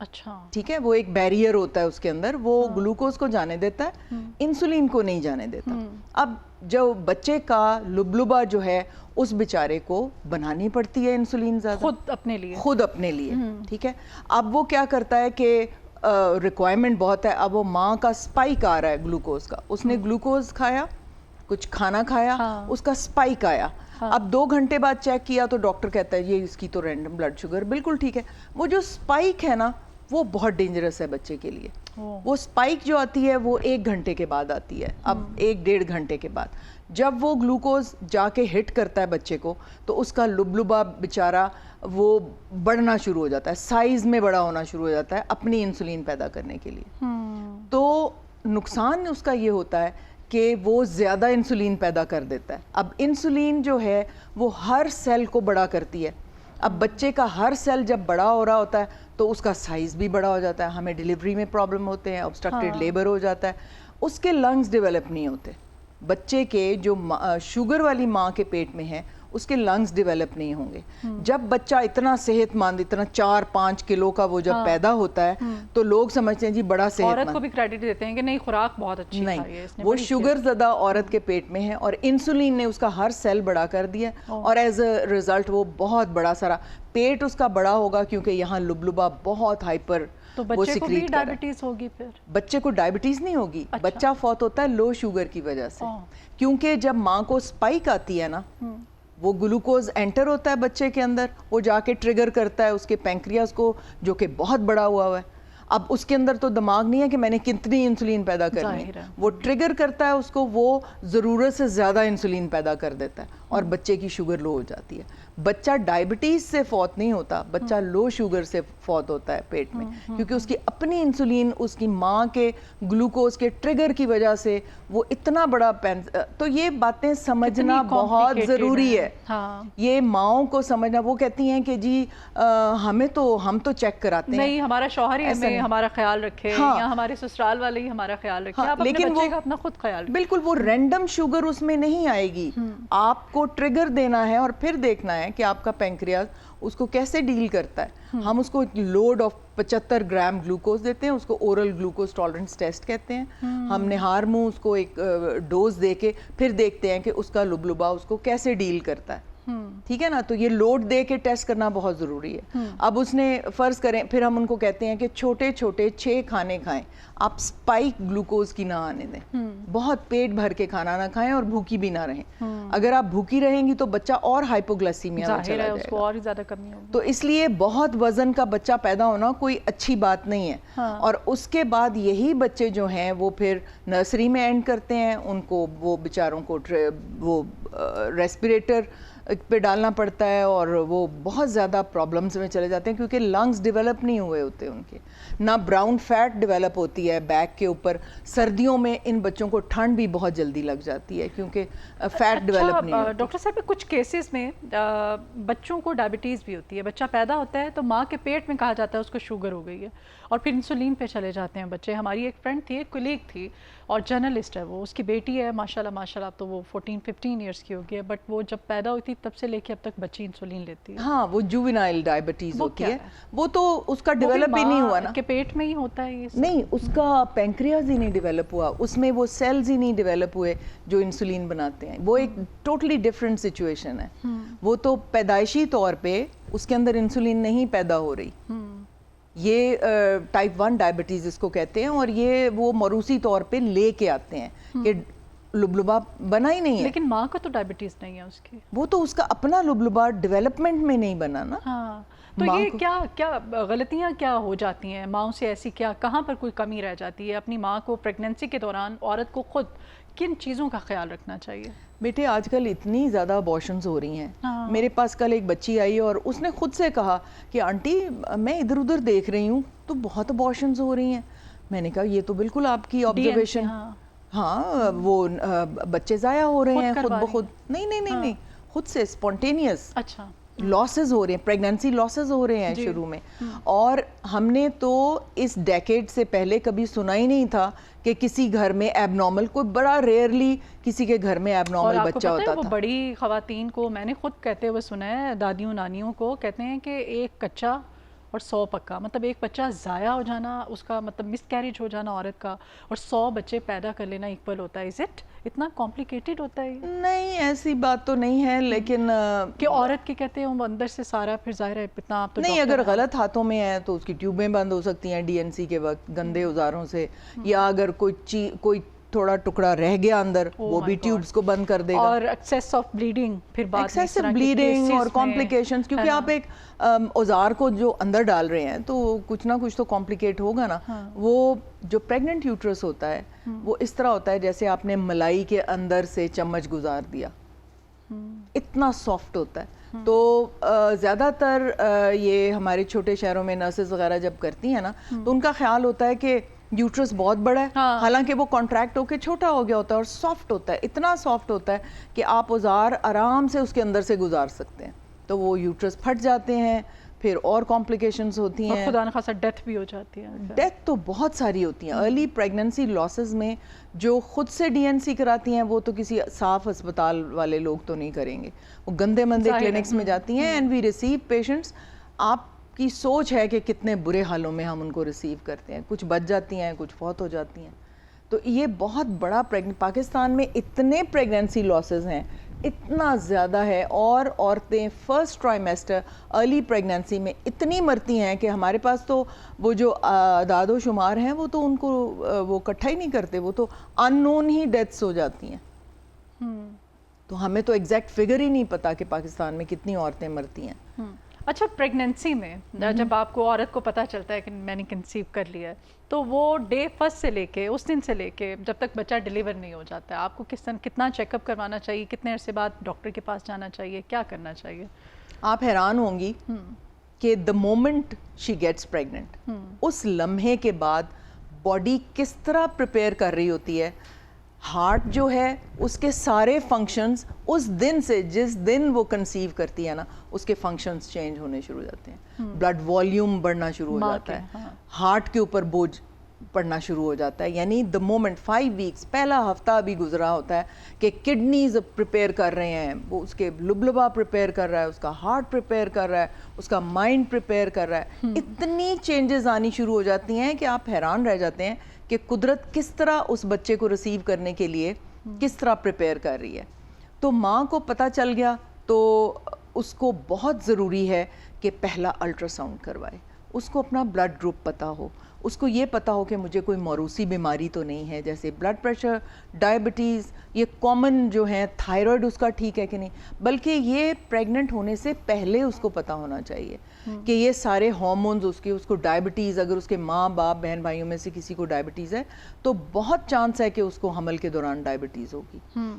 اچھا ٹھیک ہے, وہ ایک بیریئر ہوتا ہے اس کے اندر, وہ گلوکوز کو جانے دیتا ہے, انسولین کو نہیں جانے دیتا. اب جو بچے کا لبلبا جو ہے اس بیچارے کو بنانی پڑتی ہے انسولین زیادہ خود اپنے لیے, ٹھیک ہے. اب وہ کیا کرتا ہے کہ ریکوائرمنٹ بہت ہے, اب وہ ماں کا سپائک آ رہا ہے گلوکوز کا, اس نے گلوکوز کھایا, کچھ کھانا کھایا, اس کا سپائک آیا. اب 2 گھنٹے بعد چیک کیا تو ڈاکٹر کہتا ہے یہ اس کی تو رینڈم بلڈ شوگر, بالکل ٹھیک ہے. وہ جو سپائک ہے نا وہ بہت ڈینجرس ہے بچے کے لیے. وہ سپائک جو آتی ہے وہ 1 گھنٹے کے بعد آتی ہے, اب 1-1.5 گھنٹے کے بعد. جب وہ گلوکوز جا کے ہٹ کرتا ہے بچے کو تو اس کا لبلبا بیچارہ وہ بڑھنا شروع ہو جاتا ہے, سائز میں بڑا ہونا شروع ہو جاتا ہے اپنی انسولین پیدا کرنے کے لیے. تو نقصان اس کا یہ ہوتا ہے کہ وہ زیادہ انسولین پیدا کر دیتا ہے. اب انسولین جو ہے وہ ہر سیل کو بڑا کرتی ہے. اب بچے کا ہر سیل جب بڑا ہو رہا ہوتا ہے تو اس کا سائز بھی بڑا ہو جاتا ہے, ہمیں ڈیلیوری میں پرابلم ہوتے ہیں, obstructed لیبر ہو جاتا ہے, اس کے لنگز ڈیولپ نہیں ہوتے. بچے کے جو شوگر والی ماں کے پیٹ میں ہے اس کے لنگز ڈیولپ نہیں ہوں گے. جب بچہ اتنا صحت مند, اتنا 4-5 کلو کا وہ جب پیدا ہوتا ہے تو لوگ سمجھتے ہیں جی بڑا صحت مند. عورت کو بھی کریڈٹ دیتے ہیں کہ نہیں خوراک بہت اچھی کھائی ہے اس نے, وہ شوگر زدہ عورت کے پیٹ میں ہے اور انسولین نے اس کا ہر سیل بڑا کر دیا اور ایز اے ریزلٹ وہ بہت بڑا سارا پیٹ اس کا بڑا ہوگا کیونکہ یہاں لبلبا بہت ہائپر. تو بچے کو بھی ڈائبٹیز ہوگی, پھر بچے کو ڈائبٹیز نہیں ہوگی, بچہ فوت ہوتا ہے لو شوگر کی وجہ سے. کیونکہ جب ماں کو سپائک آتی ہے نا, وہ گلوکوز انٹر ہوتا ہے بچے کے اندر, وہ جا کے ٹریگر کرتا ہے اس کے پینکریاس کو جو کہ بہت بڑا ہوا ہے. اب اس کے اندر تو دماغ نہیں ہے کہ میں نے کتنی انسولین پیدا کرنی ہے, وہ ٹریگر کرتا ہے اس کو, وہ ضرورت سے زیادہ انسولین پیدا کر دیتا ہے اور بچے کی شوگر لو ہو جاتی ہے. بچہ ڈائبٹیز سے فوت نہیں ہوتا, بچہ لو شوگر سے فوت ہوتا ہے پیٹ میں, کیونکہ اس کی اپنی انسولین اس کی ماں کے گلوکوز کے ٹریگر کی وجہ سے وہ اتنا بڑا تو یہ باتیں سمجھنا بہت ضروری ہے. یہ ماؤں کو سمجھنا, وہ کہتی ہیں کہ جی ہم تو چیک کراتے ہیں, نہیں ہمارا شوہر ہی ہمیں ہمارا خیال رکھے یا ہمارے سسرال والے ہی ہمارا خیال رکھے, آپ اپنے بچے کا اپنا خود خیال رکھیں. بالکل, وہ رینڈم شوگر اس میں نہیں آئے گی, آپ کو ٹریگر دینا ہے اور پھر دیکھنا ہے کہ آپ کا پینکریاس اس کو کیسے ڈیل کرتا ہے. ہم اس کو لوڈ آف 75 گرام گلوکوز دیتے ہیں, اس کو اورل گلوکوز ٹالرنس ٹیسٹ کہتے ہیں. ہم نہار منہ اس کو ایک ڈوز دے کے پھر دیکھتے ہیں کہ اس کا لبلبا اس کو کیسے ڈیل کرتا ہے. ٹھیک ہے نا, تو یہ لوڈ دے کے ٹیسٹ کرنا بہت ضروری ہے. اب اس نے فرض کریں, پھر ہم ان کو کہتے ہیں کہ چھوٹے چھوٹے 6 کھانے کھائیں, آپ سپائک گلوکوز کی نہ آنے دیں, بہت پیٹ بھر کے کھانا نہ کھائیں اور بھوکی بھی نہ رہیں. اگر آپ بھوکی رہیں گی تو بچہ اور ہائپوگلائسیمیا میں چلا جائے گا, اور زیادہ کمی ہوگی. تو اس لیے بہت وزن کا بچہ پیدا ہونا کوئی اچھی بات نہیں ہے. اور اس کے بعد یہی بچے جو ہیں وہ پھر نرسری میں اینڈ کرتے ہیں, ان کو وہ بیچاروں کو وہ ریسپیریٹر پہ ڈالنا پڑتا ہے اور وہ بہت زیادہ پرابلمز میں چلے جاتے ہیں کیونکہ لنگز ڈیولپ نہیں ہوئے ہوتے ان کے, نہ براؤن فیٹ ڈیولپ ہوتی ہے بیک کے اوپر. سردیوں میں ان بچوں کو ٹھنڈ بھی بہت جلدی لگ جاتی ہے کیونکہ فیٹ ڈیولپ نہیں ہوتی. ڈاکٹر صاحب کچھ کیسز میں بچوں کو ڈائبٹیز بھی ہوتی ہے, بچہ پیدا ہوتا ہے تو ماں کے پیٹ میں کہا جاتا ہے اس کو شوگر ہو گئی ہے اور پھر انسولین پہ چلے جاتے ہیں بچے. ہماری ایک فرینڈ تھی, ایک کولیگ تھی اور جرنلسٹ ہے, وہ اس کی بیٹی ہے ماشاءاللہ تو وہ 14-15 ایئرس کی ہوگی ہے, بٹ وہ جب پیدا ہوئی تھی تب سے لے کے اب تک بچی انسولین لیتی ہے. ہاں, وہ جووینائل ڈائبٹیز ہوتی ہے, وہ تو اس کا ڈیولپ ہی نہیں ہوا نا, کہ پیٹ میں ہی ہوتا ہے یہ نہیں, اس کا پینکریاز ہی نہیں ڈیولپ ہوا, اس میں وہ سیلز ہی نہیں ڈیولپ ہوئے جو انسولین بناتے ہیں. وہ ایک ٹوٹلی ڈفرینٹ سچویشن ہے. وہ تو پیدائشی طور پہ اس کے اندر انسولین نہیں پیدا ہو رہی, یہ ٹائپ 1 ڈائبٹیز اس کو کہتے ہیں, اور یہ وہ موروثی طور پہ لے کے آتے ہیں کہ لبلبا بنا ہی نہیں ہے. لیکن ماں کو تو ڈائبٹیز نہیں ہے اس کی, وہ تو اس کا اپنا لبلبا ڈیولپمنٹ میں نہیں بنا نا. ہاں, تو یہ کیا غلطیاں کیا ہو جاتی ہیں ماؤں سے, ایسی کیا کہاں پر کوئی کمی رہ جاتی ہے؟ اپنی ماں کو پریگننسی کے دوران عورت کو خود کن چیزوں کا خیال رکھنا چاہیے؟ بیٹے آج کل اتنی زیادہ ابارشنز ہو رہی ہیں. میرے پاس کل ایک بچی آئی اور اس نے خود سے کہا کہ آنٹی میں ادھر ادھر دیکھ رہی ہوں تو بہت ابارشنز ہو رہی ہیں. میں نے کہا یہ تو بالکل آپ کی آبزرویشن, ہاں وہ بچے ضائع ہو رہے ہیں خود بخود. نہیں, خود سے اسپونٹینیس. اچھا, لاسز ہو رہے ہیں, پریگننسی لاسز ہو رہے ہیں شروع میں. اور ہم نے تو اس ڈیکیڈ سے پہلے کبھی سنا ہی نہیں تھا کہ کسی گھر میں ایب نارمل, کوئی بڑا ریئرلی کسی کے گھر میں ایب نارمل بچہ ہوتا تھا. وہ بڑی خواتین کو میں نے خود کہتے ہوئے سنا ہے, دادیوں نانیوں کو کہتے ہیں کہ ایک کچا اور 100 پکا. مطلب ایک بچہ ضائع ہو جانا, اس کا مطلب مس کیریج ہو جانا عورت کا, اور 100 بچے پیدا کر لینا ایکول ہوتا ہے. از اٹ اتنا کمپلیکیٹڈ ہوتا ہے؟ نہیں ایسی بات تو نہیں ہے, لیکن کہ عورت کے کہتے ہیں وہ اندر سے سارا, پھر ظاہر ہے اتنا آپ تو نہیں, اگر غلط ہاتھوں میں ہے تو اس کی ٹیوبیں بند ہو سکتی ہیں ڈی این سی کے وقت گندے اوزاروں سے, یا اگر کوئی تھوڑا ٹکڑا رہ گیا اندر وہ بھی ٹیوبز کو بند کر دے گا. اور ایکسیس آف بلیڈنگ, پھر بعد میں ایکسیسو بلیڈنگ اور کمپلیکیشنز, کیونکہ آپ ایک اوزار کو جو اندر ڈال رہے ہیں تو کچھ نہ کچھ تو کمپلیکیٹ ہوگا نا. وہ جو پریگننٹ یوٹرس ہوتا ہے وہ اس طرح ہوتا ہے جیسے آپ نے ملائی کے اندر سے چمچ گزار دیا, اتنا سافٹ ہوتا ہے. تو زیادہ تر یہ ہمارے چھوٹے شہروں میں نرسز وغیرہ جب کرتی ہیں نا تو ان کا خیال ہوتا ہے کہ یوٹرس بہت بڑا ہے, حالانکہ وہ کانٹریکٹ ہو کے چھوٹا ہو گیا ہوتا ہے اور سافٹ ہوتا ہے, اتنا سافٹ ہوتا ہے کہ آپ اوزار آرام سے اس کے اندر سے گزار سکتے ہیں. تو وہ یوٹرس پھٹ جاتے ہیں, پھر اور کمپلیکیشنز ہوتی ہیں, خدا نخواستہ ڈیتھ بھی ہو جاتی ہے. ڈیتھ تو بہت ساری ہوتی ہیں. ارلی پریگننسی لاسز میں جو خود سے ڈی این سی کراتی ہیں وہ تو کسی صاف ہسپتال والے لوگ تو نہیں کریں گے, وہ گندے مندے کلینکس میں جاتی ہیں. اینڈ وی ریسیو پیشنٹس, آپ کی سوچ ہے کہ کتنے برے حالوں میں ہم ان کو ریسیو کرتے ہیں, کچھ بچ جاتی ہیں, کچھ فوت ہو جاتی ہیں. تو یہ بہت بڑا پاکستان میں اتنے پریگننسی لاسز ہیں, اتنا زیادہ ہے, اور عورتیں فرسٹ ٹرائمیسٹر ارلی پریگننسی میں اتنی مرتی ہیں کہ ہمارے پاس تو وہ جو اعداد و شمار ہیں وہ تو ان کو وہ اکٹھا ہی نہیں کرتے, وہ تو ان نون ہی ڈیتھس ہو جاتی ہیں. تو ہمیں تو ایگزیکٹ فگر ہی نہیں پتا کہ پاکستان میں کتنی عورتیں مرتی ہیں. اچھا, پریگننسی میں جب آپ کو عورت کو پتہ چلتا ہے کہ میں نے کنسیو کر لیا ہے, تو وہ ڈے فرسٹ سے لے کے اس دن سے لے کے جب تک بچہ ڈیلیور نہیں ہو جاتا ہے, آپ کو کتنا چیک اپ کروانا چاہیے, کتنے عرصے بعد ڈاکٹر کے پاس جانا چاہیے, کیا کرنا چاہیے؟ آپ حیران ہوں گی کہ the moment she gets pregnant, اس لمحے کے بعد باڈی کس طرح پریپیئر کر رہی ہوتی ہے. ہارٹ جو ہے اس کے سارے فنکشنز اس دن سے, جس دن وہ کنسیو کرتی ہے نا, اس کے فنکشنز چینج ہونے شروع ہو جاتے ہیں. بلڈ والیوم بڑھنا شروع ہو جاتا ہے, ہارٹ کے اوپر بوجھ پڑنا شروع ہو جاتا ہے. یعنی دا مومنٹ 5 ویکس, پہلا ہفتہ ابھی گزرا ہوتا ہے کہ کڈنیز پریپیئر کر رہے ہیں, وہ اس کے لبلبا پریپیئر کر رہا ہے, اس کا ہارٹ پریپیئر کر رہا ہے, اس کا مائنڈ پریپیئر کر رہا ہے. اتنی چینجز آنی شروع ہو جاتی ہیں کہ آپ حیران رہ جاتے ہیں کہ قدرت کس طرح اس بچے کو ریسیو کرنے کے لیے کس طرح پریپیئر کر رہی ہے. تو ماں کو پتہ چل گیا تو اس کو بہت ضروری ہے کہ پہلا الٹرا ساؤنڈ کروائے, اس کو اپنا بلڈ گروپ پتہ ہو, اس کو یہ پتہ ہو کہ مجھے کوئی موروثی بیماری تو نہیں ہے, جیسے بلڈ پریشر, ڈائبٹیز, یہ کامن جو ہیں, تھائرائڈ اس کا ٹھیک ہے کہ نہیں. بلکہ یہ پریگننٹ ہونے سے پہلے اس کو پتہ ہونا چاہیے کہ یہ سارے ہارمونز اس کو ڈائبٹیز, اگر اس کے ماں باپ بہن بھائیوں میں سے کسی کو ڈائبٹیز ہے تو بہت چانس ہے کہ اس کو حمل کے دوران ڈائبٹیز ہوگی,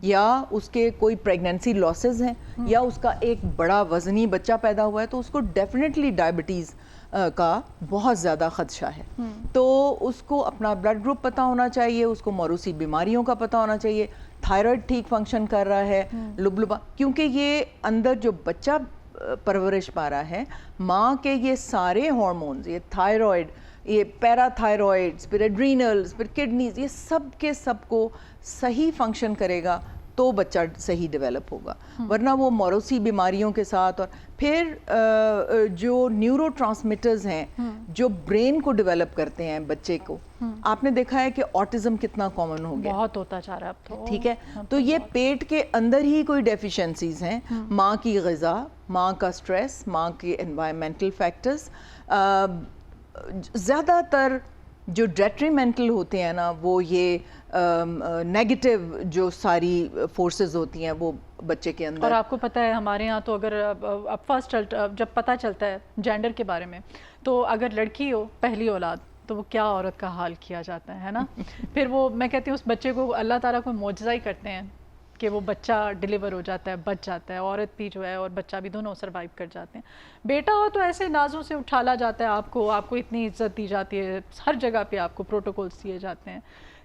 یا اس کے کوئی پریگننسی لاسز ہیں, یا اس کا ایک بڑا وزنی بچہ پیدا ہوا ہے تو اس کو ڈیفینیٹلی ڈائبٹیز کا بہت زیادہ خدشہ ہے. تو اس کو اپنا بلڈ گروپ پتہ ہونا چاہیے, اس کو موروثی بیماریوں کا پتہ ہونا چاہیے, تھائرائڈ ٹھیک فنکشن کر رہا ہے, لبلبا, کیونکہ یہ اندر جو بچہ پرورش پا رہا ہے, ماں کے یہ سارے ہارمونز, یہ تھائرائڈ, یہ پیرا تھائرائڈز, پھر ایڈرینلز, پھر کڈنیز, یہ سب کے سب کو صحیح فنکشن کرے گا تو بچہ صحیح ڈیولپ ہوگا. ورنہ وہ موروثی بیماریوں کے ساتھ, اور پھر جو نیورو ٹرانسمیٹرز ہیں جو برین کو ڈیولپ کرتے ہیں بچے کو, آپ نے دیکھا ہے کہ آٹزم کتنا کامن ہو گیا, بہت ہوتا جا رہا ہے اب تو. ٹھیک ہے, تو یہ پیٹ کے اندر ہی کوئی ڈیفیشنسیز ہیں, ماں کی غذا, ماں کا سٹریس, ماں کے انوائرمنٹل فیکٹرز, زیادہ تر جو ڈیٹریمنٹل ہوتے ہیں نا وہ یہ نیگیٹو جو ساری فورسز ہوتی ہیں وہ بچے کے اندر. اور آپ کو پتہ ہے ہمارے ہاں تو اگر اب فرسٹ جب پتہ چلتا ہے جینڈر کے بارے میں, تو اگر لڑکی ہو پہلی اولاد تو وہ کیا عورت کا حال کیا جاتا ہے نا. پھر وہ میں کہتی ہوں اس بچے کو اللہ تعالیٰ کو معجزہ ہی کرتے ہیں کہ وہ بچہ ڈیلیور ہو جاتا ہے, بچ جاتا ہے, عورت بھی جو ہے اور بچہ بھی دونوں سروائیو کر جاتے ہیں. بیٹا ہو تو ایسے نازوں سے اٹھالا جاتا ہے, آپ کو اتنی عزت دی جاتی ہے, ہر جگہ پہ آپ کو پروٹوکولز دیے جاتے ہیں.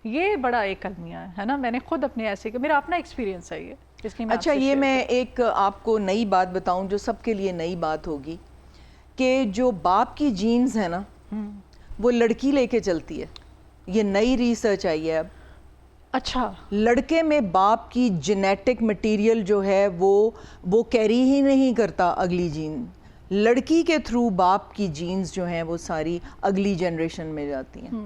یہ بڑا ایک المیہ ہے نا, میں نے خود اپنے ایسے میرا اپنا ایکسپیرینس ہے یہ, اس لیے. اچھا, یہ میں ایک آپ کو نئی بات بتاؤں جو سب کے لیے نئی بات ہوگی, کہ جو باپ کی جینز ہیں نا وہ لڑکی لے کے چلتی ہے. یہ نئی ریسرچ آئی ہے اب. اچھا, لڑکے میں باپ کی جینیٹک مٹیریل جو ہے وہ کیری ہی نہیں کرتا اگلی جین. لڑکی کے تھرو باپ کی جینز جو ہیں وہ ساری اگلی جنریشن میں جاتی ہیں،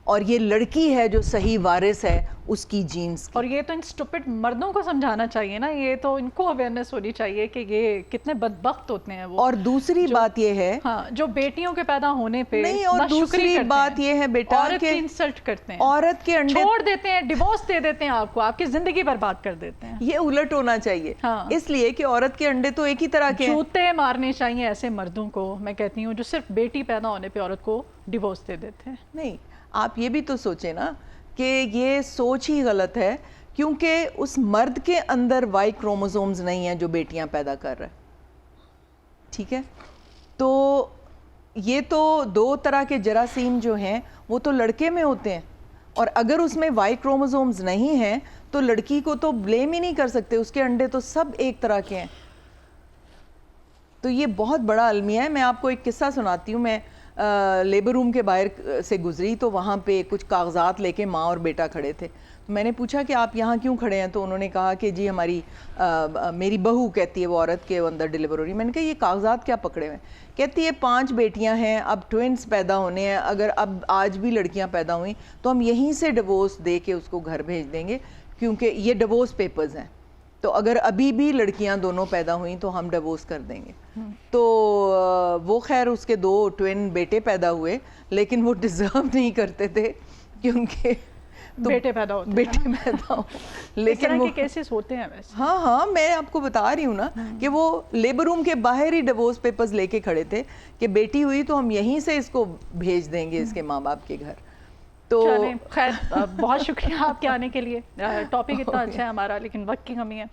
اور یہ لڑکی ہے جو صحیح وارث ہے اس کی جینز کی۔ اور یہ تو ان سٹوپڈ مردوں کو سمجھانا چاہیے نا، یہ تو ان کو اویئرنیس ہونی چاہیے کہ یہ کتنے بدبخت ہوتے ہیں وہ۔ اور دوسری بات یہ ہے، ہاں، جو بیٹیوں کے پیدا ہونے پہ نہیں، اور دوسری بات یہ ہے بیٹا عورت کہ کی انسلٹ کرتے ہیں، عورت کے انڈے چھوڑ دیتے ہیں، ڈیورس دے دیتے ہیں آپ کو، آپ کی زندگی برباد کر دیتے ہیں۔ یہ الٹ ہونا چاہیے، ہاں، اس لیے کہ عورت کے انڈے تو ایک ہی طرح کے ہیں۔ جوتے مارنے چاہیے ایسے مردوں کو، میں کہتی ہوں جو صرف بیٹی پیدا ہونے پہ عورت کو ڈیورس دے دیتے ہیں۔ نہیں، آپ یہ بھی تو سوچیں نا کہ یہ سوچ ہی غلط ہے، کیونکہ اس مرد کے اندر وائی کروموزومز نہیں ہیں جو بیٹیاں پیدا کر رہے ہیں، ٹھیک ہے؟ تو یہ تو دو طرح کے جراثیم جو ہیں وہ تو لڑکے میں ہوتے ہیں، اور اگر اس میں وائی کروموزومز نہیں ہیں تو لڑکی کو تو بلیم ہی نہیں کر سکتے، اس کے انڈے تو سب ایک طرح کے ہیں۔ تو یہ بہت بڑا المیہ ہے۔ میں آپ کو ایک قصہ سناتی ہوں۔ میں لیبر روم کے باہر سے گزری تو وہاں پہ کچھ کاغذات لے کے ماں اور بیٹا کھڑے تھے۔ میں نے پوچھا کہ آپ یہاں کیوں کھڑے ہیں؟ تو انہوں نے کہا کہ جی میری بہو کہتی ہے وہ عورت کے اندر ڈلیور ہو رہی ہے۔ میں نے کہا یہ کاغذات کیا پکڑے ہوئے ہیں؟ کہتی ہے 5 بیٹیاں ہیں، اب ٹوئنس پیدا ہونے ہیں، اگر اب آج بھی لڑکیاں پیدا ہوئیں تو ہم یہیں سے ڈیورس دے کے اس کو گھر بھیج دیں گے، کیونکہ یہ ڈیورس پیپرز ہیں، تو اگر ابھی بھی لڑکیاں دونوں پیدا ہوئیں تو ہم ڈیورس کر دیں گے۔ تو وہ خیر اس کے 2 ٹوین بیٹے پیدا ہوئے، لیکن وہ ڈیزرو نہیں کرتے تھے کیونکہ بیٹے پیدا ہوتے ہو، لیکن وہ کیسز ہوتے ہیں ویسے۔ ہاں میں آپ کو بتا رہی ہوں نا کہ وہ لیبر روم کے باہر ہی ڈیورس پیپرز لے کے کھڑے تھے کہ بیٹی ہوئی تو ہم یہیں سے اس کو بھیج دیں گے اس کے ماں باپ کے گھر۔ تو خیر بہت شکریہ آپ کے آنے کے لیے، ٹاپک اتنا اچھا ہے ہمارا لیکن وقت کی کمی ہے۔